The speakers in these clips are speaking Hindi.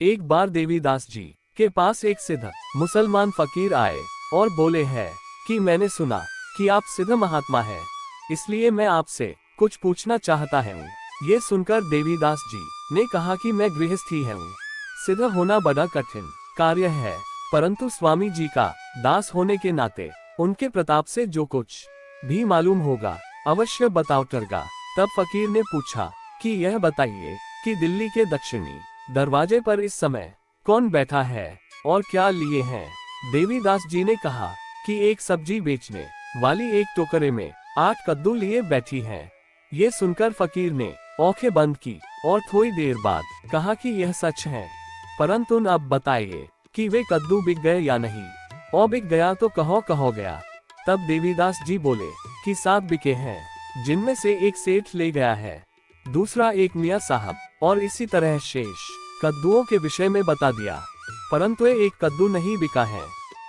एक बार देवीदास जी के पास एक सिद्ध मुसलमान फकीर आए और बोले हैं कि मैंने सुना कि आप सिद्ध महात्मा हैं, इसलिए मैं आपसे कुछ पूछना चाहता हूँ। ये सुनकर देवीदास जी ने कहा कि मैं गृहस्थी हूँ, सिद्ध होना बड़ा कठिन कार्य है, परंतु स्वामी जी का दास होने के नाते उनके प्रताप से जो कुछ भी मालूम होगा अवश्य बताओ टरगा। तब फकीर ने पूछा कि यह बताइए कि दिल्ली के दक्षिणी दरवाजे पर इस समय कौन बैठा है और क्या लिए हैं। देवीदास जी ने कहा कि एक सब्जी बेचने वाली एक टोकरे में 8 कद्दू लिए बैठी है। ये सुनकर फकीर ने आंखें बंद की और थोड़ी देर बाद कहा कि यह सच है, परंतु अब बताइए कि वे कद्दू बिक गए या नहीं, और बिक गया तो कहाँ गया। तब देवीदास जी बोले कि 7 बिके हैं, जिनमें से एक सेठ ले गया है, दूसरा एक मियाँ साहब, और इसी तरह शेष कद्दुओं के विषय में बता दिया, परंतु एक कद्दू नहीं बिका है।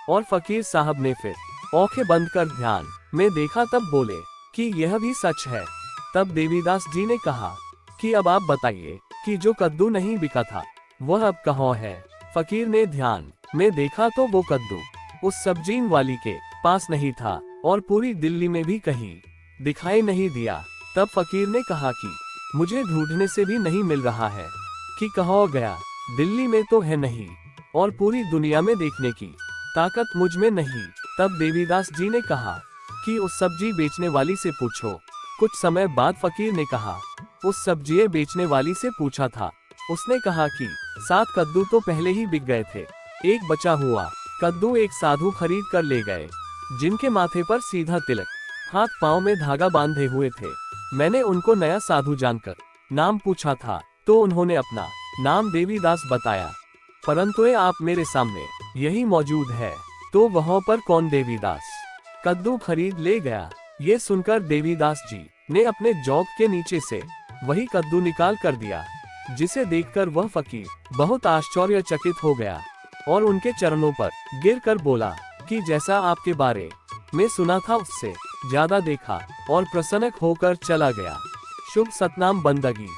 और फकीर साहब ने फिर आंखें बंद कर ध्यान में देखा, तब बोले कि यह भी सच है। तब देवीदास जी ने कहा कि अब आप बताइए कि जो कद्दू नहीं बिका था वह अब कहाँ है। फकीर ने ध्यान में देखा तो वो कद्दू उस सब्जी वाली के पास नहीं था और पूरी दिल्ली में भी कहीं दिखाई नहीं दिया। तब फकीर ने कहा कि मुझे ढूंढने से भी नहीं मिल रहा है कि कहाँ गया, दिल्ली में तो है नहीं और पूरी दुनिया में देखने की ताकत मुझ में नहीं। तब देवीदास जी ने कहा कि उस सब्जी बेचने वाली से पूछो। कुछ समय बाद फकीर ने कहा उस सब्जी बेचने वाली से पूछा था, उसने कहा कि 7 कद्दू तो पहले ही बिक गए थे, एक बचा हुआ कद्दू एक साधु खरीद कर ले गए, जिनके माथे पर सीधा तिलक, हाथ पांव में धागा बांधे हुए थे। मैंने उनको नया साधु जानकर नाम पूछा था तो उन्होंने अपना नाम देवीदास बताया, परंतु आप मेरे सामने यही मौजूद है, तो वहाँ पर कौन देवीदास कद्दू खरीद ले गया। ये सुनकर देवीदास जी ने अपने जौक के नीचे से वही कद्दू निकाल कर दिया, जिसे देखकर वह फकीर बहुत आश्चर्यचकित हो गया और उनके चरणों पर गिरकर बोला कि जैसा आपके बारे में सुना था उससे ज्यादा देखा और प्रसन्न होकर चला गया। शुभ सतनाम बंदगी।